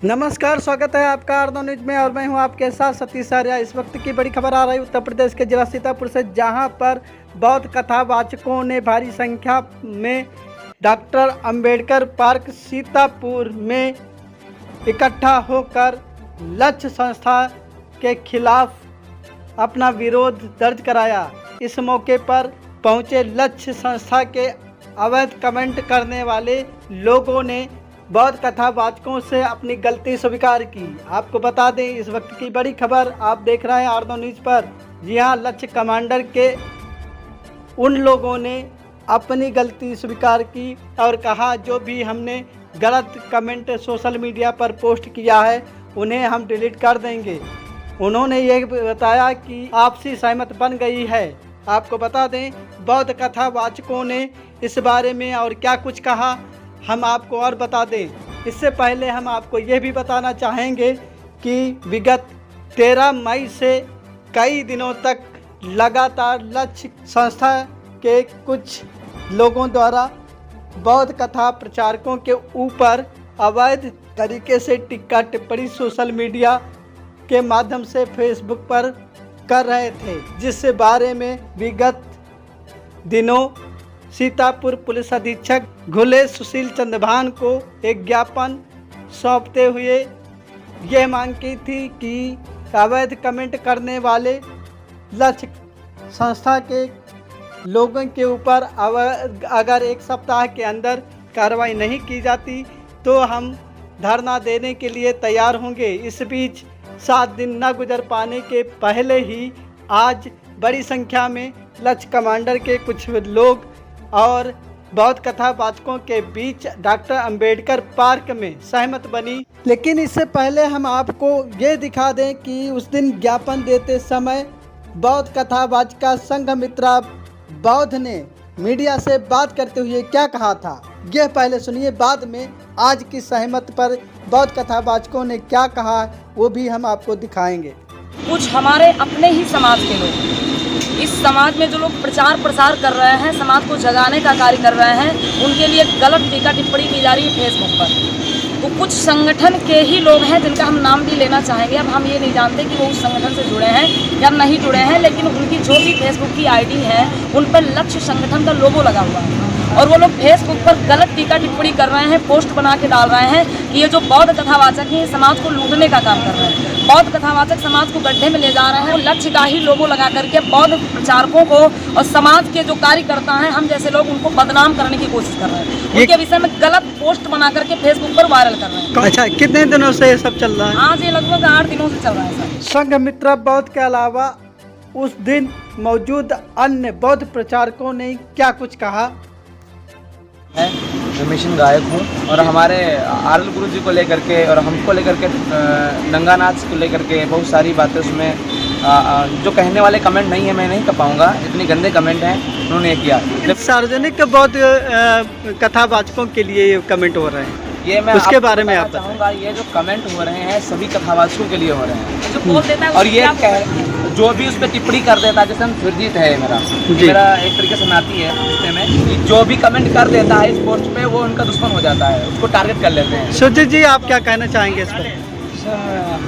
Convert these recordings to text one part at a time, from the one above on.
नमस्कार, स्वागत है आपका आर्दो न्यूज में और मैं हूं आपके साथ सतीश आर्या। इस वक्त की बड़ी खबर आ रही है उत्तर प्रदेश के जिला सीतापुर से, जहां पर बौद्ध कथावाचकों ने भारी संख्या में डॉक्टर अंबेडकर पार्क सीतापुर में इकट्ठा होकर लक्ष्य संस्था के खिलाफ अपना विरोध दर्ज कराया। इस मौके पर पहुंचे लक्ष्य संस्था के अवैध कमेंट करने वाले लोगों ने बौद्ध कथावाचकों से अपनी गलती स्वीकार की। आपको बता दें, इस वक्त की बड़ी खबर आप देख रहे हैं आर्दो न्यूज़ पर। जी हां, लक्ष्य कमांडर के उन लोगों ने अपनी गलती स्वीकार की और कहा जो भी हमने गलत कमेंट सोशल मीडिया पर पोस्ट किया है उन्हें हम डिलीट कर देंगे। उन्होंने ये बताया कि आपसी सहमति बन गई है। आपको बता दें, बौद्ध कथावाचकों ने इस बारे में और क्या कुछ कहा हम आपको और बता दें। इससे पहले हम आपको ये भी बताना चाहेंगे कि विगत 13 मई से कई दिनों तक लगातार लक्ष्य संस्था के कुछ लोगों द्वारा बौद्ध कथा प्रचारकों के ऊपर अवैध तरीके से टिक्का टिप्पणी सोशल मीडिया के माध्यम से फेसबुक पर कर रहे थे, जिससे बारे में विगत दिनों सीतापुर पुलिस अधीक्षक घुले सुशील चंद्रभान को एक ज्ञापन सौंपते हुए यह मांग की थी कि अवैध कमेंट करने वाले लक्ष्य संस्था के लोगों के ऊपर अगर 1 सप्ताह के अंदर कार्रवाई नहीं की जाती तो हम धरना देने के लिए तैयार होंगे। इस बीच 7 दिन न गुजर पाने के पहले ही आज बड़ी संख्या में लक्ष्य कमांडर के कुछ लोग और बौद्ध कथावाचकों के बीच डॉक्टर अंबेडकर पार्क में सहमत बनी। लेकिन इससे पहले हम आपको ये दिखा दें कि उस दिन ज्ञापन देते समय बौद्ध कथावाचिका संघमित्रा बौद्ध ने मीडिया से बात करते हुए क्या कहा था, यह पहले सुनिए। बाद में आज की सहमति पर बौद्ध कथावाचकों ने क्या कहा वो भी हम आपको दिखाएंगे। कुछ हमारे अपने ही समाज के लोग इस समाज में जो लोग प्रचार प्रसार कर रहे हैं, समाज को जगाने का कार्य कर रहे हैं, उनके लिए गलत टीका टिप्पणी की जा रही है फेसबुक पर। तो कुछ संगठन के ही लोग हैं जिनका हम नाम भी लेना चाहेंगे। अब हम ये नहीं जानते कि वो उस संगठन से जुड़े हैं या नहीं जुड़े हैं, लेकिन उनकी जो भी फेसबुक की आईडी है उन पर लक्ष्य संगठन का लोगो लगा हुआ है और वो लोग फेसबुक पर गलत टीका टिप्पणी कर रहे हैं, पोस्ट बना के डाल रहे हैं कि ये जो बौद्ध कथावाचक हैं समाज को लूटने का काम कर रहे हैं। बौद्ध कथावाचक समाज को गड्ढे में ले जा रहे हैं। लक्ष्य का ही लोगो लगा करके बौद्ध प्रचारकों को और समाज के जो कार्यकर्ता हैं हम जैसे लोग उनको बदनाम करने की कोशिश कर रहे हैं। उनके विषय में गलत पोस्ट बना करके फेसबुक पर वायरल कर रहे हैं। अच्छा, कितने दिनों से ये सब चल रहा है? आज ये लगभग 8 दिनों से चल रहा है सर। संघमित्रा बौद्ध के अलावा उस दिन मौजूद अन्य बौद्ध प्रचारकों ने क्या कुछ कहा है। मैं मिशन गायक हूँ और हमारे आरल गुरु जी को लेकर के और हमको लेकर के नंगा नाच को लेकर के बहुत सारी बातें उसमें जो कहने वाले कमेंट नहीं है मैं नहीं कर पाऊँगा, इतने गंदे कमेंट हैं उन्होंने किया। सार्वजनिक बौद्ध कथावाचकों के लिए ये कमेंट हो रहे हैं, ये मैं उसके बारे में आप चाहूँगा। ये जो कमेंट हो रहे हैं सभी कथावाचकों के लिए हो रहे हैं जो बोल देता है और ये जो भी उस पर टिप्पणी कर देता है, जैसे हम सुरजीत है मेरा एक तरीके से नाती है रिश्ते में, जो भी कमेंट कर देता है इस पोस्ट पे वो उनका दुश्मन हो जाता है, उसको टारगेट कर लेते हैं। सुरजीत जी, आप क्या कहना चाहेंगे इस पर?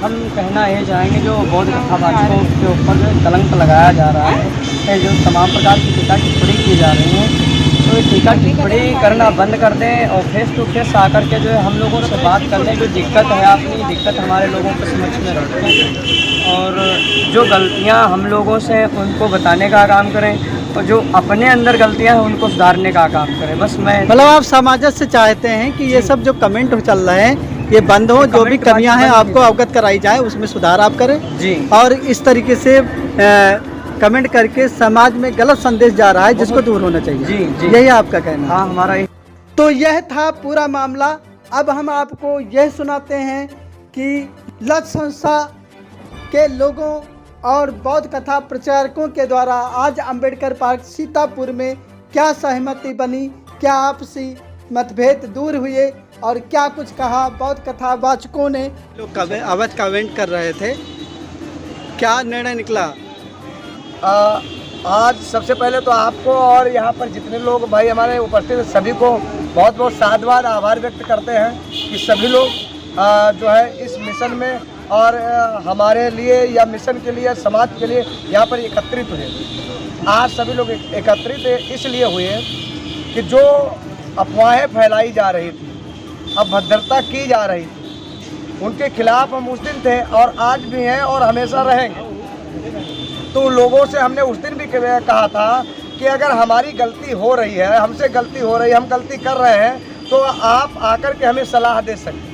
हम कहना ये चाहेंगे जो बौद्ध कथावाचकों के ऊपर जो कलंक लगाया जा रहा है, जो तमाम प्रकार की टीका टिप्पणी की जा रही है, तो ये टीका टिप्पणी करना बंद कर दें और फेस टू फेस आकर के जो है हम लोगों से बात कर लें। जो दिक्कत है अपनी दिक्कत हमारे लोगों के समझ में रखें और जो गलतियां हम लोगों से उनको बताने का काम करें और जो अपने अंदर गलतियां हैं उनको सुधारने का काम करें। बस मैं मतलब आप समाज से चाहते हैं कि ये सब जो कमेंट चल रहे हैं ये बंद हो, जो भी कमियां हैं आपको अवगत कराई जाए, उसमें सुधार आप करें जी। और इस तरीके से कमेंट करके समाज में गलत संदेश जा रहा है जिसको दूर होना चाहिए। जी जी, यही आपका कहना है? हाँ, हमारा तो यह था पूरा मामला। अब हम आपको यह सुनाते हैं कि लक्ष्य संस्था के लोगों और बौद्ध कथा प्रचारकों के द्वारा आज अंबेडकर पार्क सीतापुर में क्या सहमति बनी, क्या आपसी मतभेद दूर हुए और क्या कुछ कहा बौद्ध कथावाचकों ने। लोग अवैध कमेंट कर रहे थे, क्या निर्णय निकला? आज सबसे पहले तो आपको और यहाँ पर जितने लोग भाई हमारे उपस्थित सभी को बहुत बहुत साधुवाद आभार व्यक्त करते हैं कि सभी लोग जो है इस मिशन में और हमारे लिए या मिशन के लिए समाज के लिए यहाँ पर एकत्रित हुए। आज सभी लोग एकत्रित इसलिए हुए कि जो अफवाहें फैलाई जा रही थी, अभद्रता की जा रही थी, उनके खिलाफ हम उस दिन थे और आज भी हैं और हमेशा रहेंगे। तो लोगों से हमने उस दिन भी कहा था कि अगर हमारी गलती हो रही है, हमसे गलती हो रही है, हम गलती कर रहे हैं, तो आप आकर के हमें सलाह दे सकते।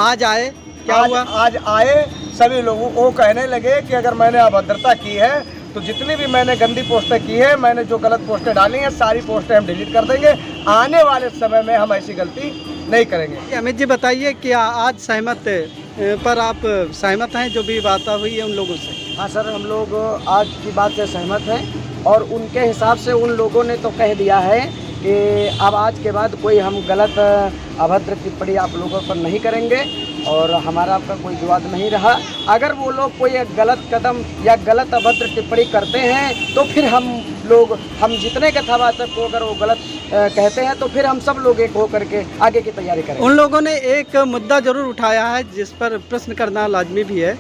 आज आए, क्या हुआ? आज आए, सभी लोगों को कहने लगे कि अगर मैंने अभद्रता की है तो जितनी भी मैंने गंदी पोस्टें की है, मैंने जो गलत पोस्टें डाली हैं, सारी पोस्टें हम डिलीट कर देंगे। आने वाले समय में हम ऐसी गलती नहीं करेंगे। अमित जी बताइए कि आज सहमत पर आप सहमत हैं जो भी बात हुई है उन लोगों से? हाँ सर, हम लोग आज की बात से सहमत हैं और उनके हिसाब से उन लोगों ने तो कह दिया है कि अब आज के बाद कोई हम गलत अभद्र टिप्पणी आप लोगों पर नहीं करेंगे और हमारा आपका कोई विवाद नहीं रहा। अगर वो लोग कोई एक गलत कदम या गलत अभद्र टिप्पणी करते हैं तो फिर हम जितने कथावाचक को अगर वो गलत कहते हैं तो फिर हम सब लोग एक हो करके आगे की तैयारी करेंगे। उन लोगों ने एक मुद्दा जरूर उठाया है जिस पर प्रश्न करना लाजमी भी है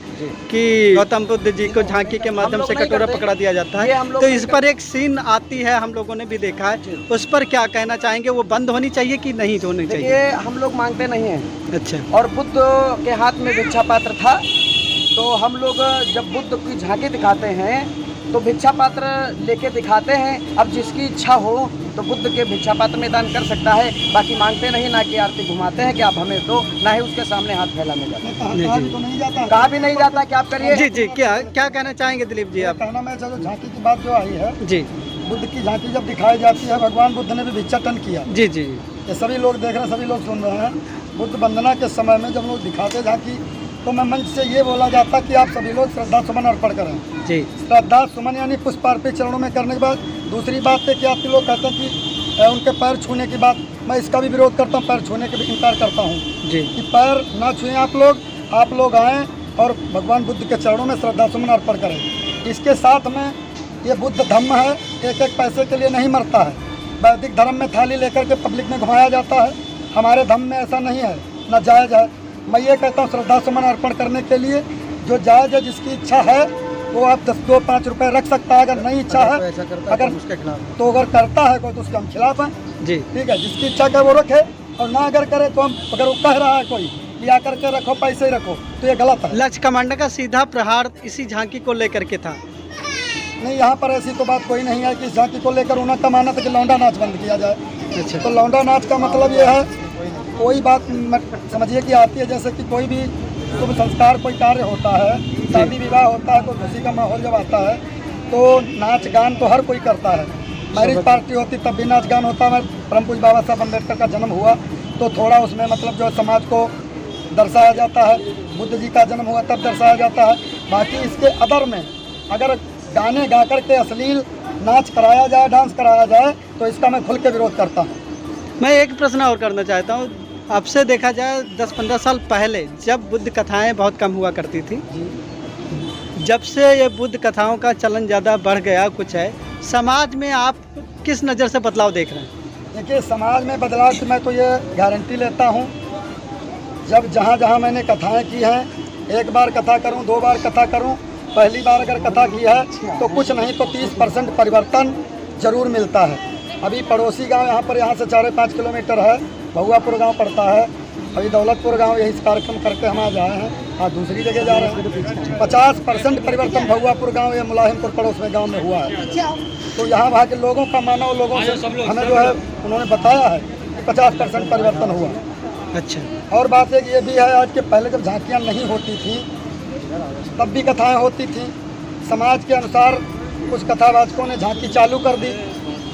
कि गौतम बुद्ध जी को झांकी के माध्यम से कटोरा पकड़ा दिया जाता है, तो इस पर एक सीन आती है, हम लोगों ने भी देखा है, उस पर क्या कहना चाहेंगे? वो बंद होनी चाहिए कि नहीं होनी चाहिए? ये हम लोग मांगते नहीं हैं। अच्छा। और बुद्ध के हाथ में भिक्षा पात्र था, तो हम लोग जब बुद्ध की झांकी दिखाते हैं तो भिक्षा पात्र लेके दिखाते हैं। अब जिसकी इच्छा हो तो बुद्ध के भिक्षा पात्र में दान कर सकता है, बाकी मांगते नहीं, ना कि आरती घुमाते हैं कि आप हमें दो, ना ही उसके सामने हाथ फैलाने जाते हैं। कहा भी नहीं जाता कि आप करिए। जी जी, क्या कहना चाहेंगे दिलीप जी आप? कहना मैं चलो झांकी की बात जो आई है जी, बुद्ध की झांकी जब दिखाई जाती है, भगवान बुद्ध ने भी भिक्षाटन किया। जी जी, ये सभी लोग देख रहे हैं, सभी लोग सुन रहे हैं। बुद्ध वंदना के समय में जब लोग दिखाते झांकी तो मैं मंच से ये बोला जाता कि आप सभी लोग श्रद्धा सुमन अर्पण करें। जी, श्रद्धा सुमन यानी पुष्प अर्पित चरणों में करने के बाद दूसरी बात है कि आप लोग कहते हैं कि उनके पैर छूने की बात, मैं इसका भी विरोध करता हूँ, पैर छूने के भी इनकार करता हूँ जी, कि पैर ना छुएं। आप लोग आएँ और भगवान बुद्ध के चरणों में श्रद्धा सुमन अर्पण करें। इसके साथ में ये बुद्ध धम्म है, एक एक पैसे के लिए नहीं मरता है। वैदिक धर्म में थाली लेकर के पब्लिक में घुमाया जाता है, हमारे धर्म में ऐसा नहीं है, ना जायज़ है। मैं ये कहता हूँ श्रद्धा सुमन अर्पण करने के लिए जो जायज़ है, जिसकी इच्छा है वो आप 10, 2, 5 रुपये रख सकता है। अगर नहीं इच्छा है, अगर उसके खिलाफ तो अगर करता है कोई तो उसके हम खिलाफ हैं। जी, ठीक है, जिसकी इच्छा का वो रखे और ना अगर करे तो हम, अगर वो कह रहा है कोई लिया करके रखो, पैसे ही रखो, तो ये गलत है। लक्ष्य कमांडर का सीधा प्रहार इसी झांकी को लेकर के था। नहीं, यहाँ पर ऐसी तो बात कोई नहीं है कि इस झांकी को लेकर उन्होंने माना था कि लौंडा नाच बंद किया जाए। अच्छा। तो लौंडा नाच का मतलब ये है, कोई बात समझिए कि आती है, जैसे कि कोई भी शुभ संस्कार कोई कार्य होता है, शादी विवाह होता है, कोई खुशी का माहौल जब आता है तो नाच गान तो हर कोई करता है। मैरिज पार्टी होती तब भी नाच गान होता है। परम पूज्य बाबा साहब अम्बेडकर का जन्म हुआ तो थोड़ा उसमें मतलब जो समाज को दर्शाया जाता है, बुद्ध जी का जन्म हुआ तब दर्शाया जाता है। बाकी इसके अदर में अगर गाने गा कर के अश्लील नाच कराया जाए, डांस कराया जाए, तो इसका मैं खुल के विरोध करता हूँ। मैं एक प्रश्न और करना चाहता हूँ। अब से देखा जाए 10-15 साल पहले जब बुद्ध कथाएं बहुत कम हुआ करती थी, जब से ये बुद्ध कथाओं का चलन ज़्यादा बढ़ गया, कुछ है समाज में, आप किस नज़र से बदलाव देख रहे हैं? देखिए, समाज में बदलाव की मैं तो ये गारंटी लेता हूँ, जब जहाँ जहाँ मैंने कथाएं की हैं, एक बार कथा करूँ, 2 बार कथा करूँ, पहली बार अगर कथा की है तो कुछ नहीं तो 30% परिवर्तन ज़रूर मिलता है। अभी पड़ोसी गांव यहाँ से 4-5 किलोमीटर है, भगुआपुर गांव पड़ता है। अभी दौलतपुर गांव यही कार्यक्रम करके हम आज आए हैं, आज दूसरी जगह जा रहे हैं। 50% परिवर्तन भगुआपुर गांव या मुलाहिमपुर पड़ोस में गांव में हुआ है। तो यहाँ वहाँ के लोगों का माना, लोगों से हमें जो है उन्होंने बताया है कि 50% परिवर्तन हुआ। अच्छा। और बात एक ये भी है, आज के पहले जब झांकियाँ नहीं होती थी तब भी कथाएँ होती थी। समाज के अनुसार कुछ कथावाचकों ने झांकी चालू कर दी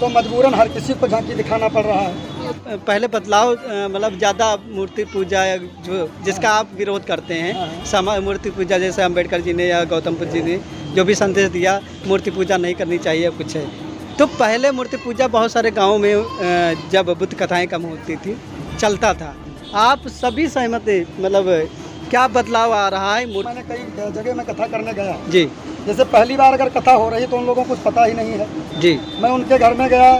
तो मजबूरन हर किसी को झांकी दिखाना पड़ रहा है। पहले बदलाव मतलब ज़्यादा मूर्ति पूजा जो जिसका आप विरोध करते हैं, मूर्ति पूजा जैसे अम्बेडकर जी ने या गौतम बुद्ध जी ने जो भी संदेश दिया, मूर्ति पूजा नहीं करनी चाहिए, कुछ है। तो पहले मूर्ति पूजा बहुत सारे गाँव में जब बुद्ध कथाएँ कम होती थी चलता था, आप सभी सहमत हैं? मतलब क्या बदलाव आ रहा है? मैंने कई जगह में कथा करने गया जी, जैसे पहली बार अगर कथा हो रही तो उन लोगों को कुछ पता ही नहीं है जी। मैं उनके घर में गया,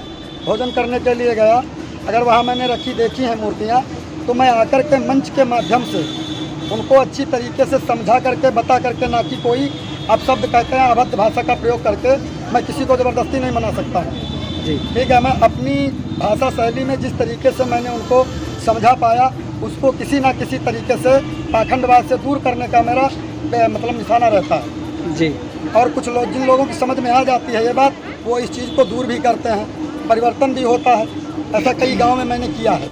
भोजन करने के लिए गया, अगर वहाँ मैंने रखी देखी हैं मूर्तियाँ, तो मैं आकर के मंच के माध्यम से उनको अच्छी तरीके से समझा करके बता करके, ना कि कोई आप शब्द कहते हैं अभद्र भाषा का प्रयोग करके मैं किसी को ज़बरदस्ती नहीं मना सकता हूँ जी। ठीक है। मैं अपनी भाषा शैली में जिस तरीके से मैंने उनको समझा पाया, उसको किसी ना किसी तरीके से पाखंडवाद से दूर करने का मेरा मतलब निशाना रहता है जी। और कुछ लोग, जिन लोगों की समझ में आ जाती है ये बात, वो इस चीज़ को दूर भी करते हैं, परिवर्तन भी होता है। ऐसा कई गाँव में मैंने किया है।